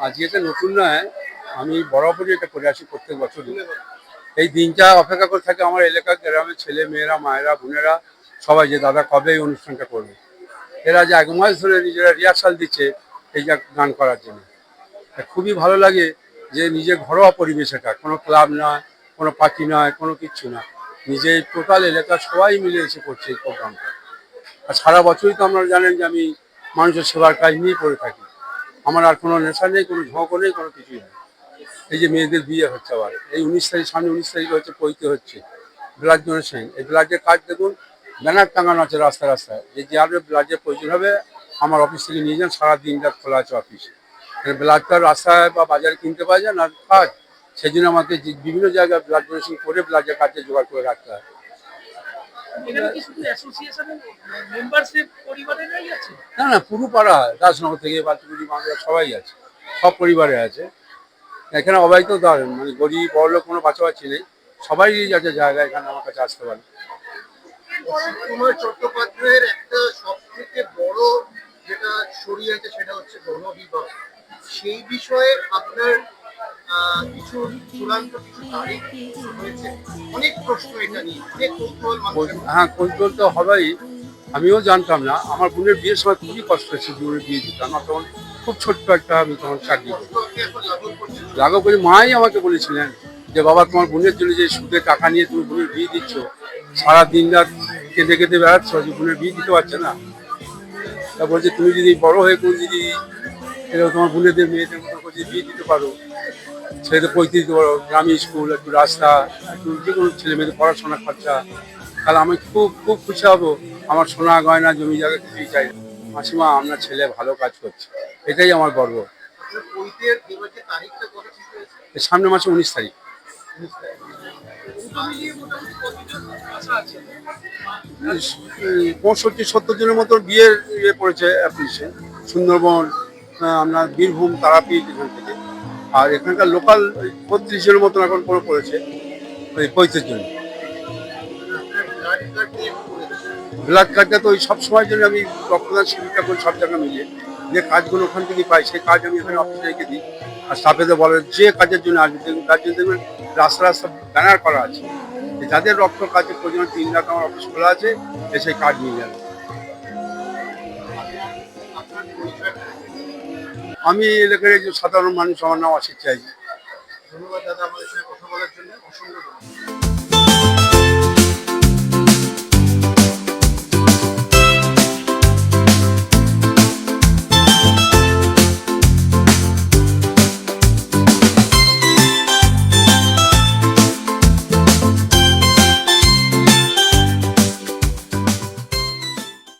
আজকে তো নতুন নয়, আমি বরাবরই এটা করে আসি প্রত্যেক বছরই। এই দিনটা অপেক্ষা করে থাকে আমার এলাকার গ্রামের ছেলে মেয়েরা, মায়েরা, বোনেরা সবাই, যে দাদা কবে এই অনুষ্ঠানটা করবে। এরা যে 1 মাস ধরে নিজেরা রিহার্সাল দিচ্ছে এই গান করার জন্য। খুবই ভালো লাগে যে নিজের ঘরোয়া পরিবেশ, এটা কোনো ক্লাব নয়, কোনো পার্টি নয়, কোনো কিচ্ছু না, নিজে টোটাল এলাকার সবাই মিলে এসে করছে এই প্রোগ্রামটা। আর সারা বছরই তো আপনারা জানেন যে আমি মানুষের সেবার কাজ নিয়েই করে থাকি। আমার আর কোনো নেশা নেই, কোনো ঝোঁকও নেই, কোনো কিছুই নেই। এই যে মেয়েদের বিয়ে হচ্ছে আবার এই 19 তারিখ, সামনে 19 তারিখে হচ্ছে পৈতে হচ্ছে ব্লাড ডোনেশন। এই ব্লাডের কাজ দেখুন, ব্যানার টাঙানো আছে রাস্তায় রাস্তায়, যে যার ব্লাডের প্রয়োজন হবে আমার অফিস থেকে নিয়ে যান, সারা দিন রাত খোলা আছে অফিস। ব্লাড তো রাস্তায় বা বাজারে কিনতে পাওয়া যায় না কাজ, সেই জন্য আমাকে বিভিন্ন জায়গায় ব্লাড ডোনেশন করে ব্লাডের কাজে জোগাড় করে রাখতে হয়। না না, পুরো পাড়া, রাজনগর থেকে বালতিগুড়ি বাংলা সবাই আছে, সব পরিবারে আছে এখানে। অবাইত দারুণ, মানে গরিব বড়লোক কোনো বাছাবাছি নেই, সবাই যাচ্ছে জায়গা এখানে আমার কাছে আসতে পারে। কুমার চট্টোপাধ্যায়ের একটা সবথেকে বড় যেটা ছড়িয়ে আছে সেটা হচ্ছে গণবিবাহ। সেই বিষয়ে আপনার কিছু চূড়ান্ত কিছু তারিখ হয়েছে, অনেক প্রশ্ন এটা নিয়ে, অনেক কৌতূহল। হ্যাঁ, কৌতূহল তো হবেই। আমিও জানতাম না, আমার বোনের বিয়ের সময় খুবই কষ্ট হয়েছে, বোনের বিয়ে দিতে আমার তখন খুব ছোট্ট একটা, আমি তখন চাকরি লাঘব করে মাই আমাকে বলেছিলেন যে বাবা তোমার বোনের জন্য যে সুদে টাকা নিয়ে তুমি বোনের বিয়ে দিচ্ছ, সারা দিন রাত কেঁদে কেঁদে বেড়াচ্ছ, যে বোনের বিয়ে দিতে পারছে না। তা বলছে তুমি যদি বড় হয়ে কোন যদি এরকম তোমার বোনেদের মেয়েদের মতো করে বিয়ে দিতে পারো, ছেলেদের পৈতে দিতে পারো, গ্রামীণ স্কুল, একটু রাস্তা, একটু যে কোনো ছেলে মেয়েদের পড়াশোনার খরচা, তাহলে আমি খুব খুব খুশি হবো। আমার সোনা গয়না জমি জায়গা কিছুই চাই না। মাসিমা আপনার ছেলে ভালো কাজ করছে, এটাই আমার গর্ব। সামনে মাসে 19 তারিখ। 65-70 জনের মতো বিয়ের ইয়ে পড়েছে অ্যাপ্লিকেশন, সুন্দরবন, আপনার বীরভূম, তারাপীঠ এখান থেকে। আর এখানকার লোকাল 32 জনের মতন এখন পড়েছে ওই পৈতের জন্য। ব্লাড কার্ডটা তো ওই সব সময়ের জন্য আমি রক্তদান শিবিরটা করি সব জায়গায় মিলিয়ে, যে কাজগুলো ওখান থেকে পাই সেই কাজ আমি এখানে অফিসে রেখে দিই। আর স্টাফেদের বলে যে কাজের জন্য আসবে, তার জন্য দেখবেন রাস্তা রাস্তা ব্যানার করা আছে, যাদের রক্ত কাজের প্রয়োজন 3 রাত আমার অফিস খোলা আছে, এসে কাজ নিয়ে যাবে। আমি এলাকার একজন সাধারণ মানুষ, আমার নাম আশিস চাই। ধন্যবাদ দাদা, আমাদের সঙ্গে কথা বলার জন্য অসংখ্য ধন্যবাদ।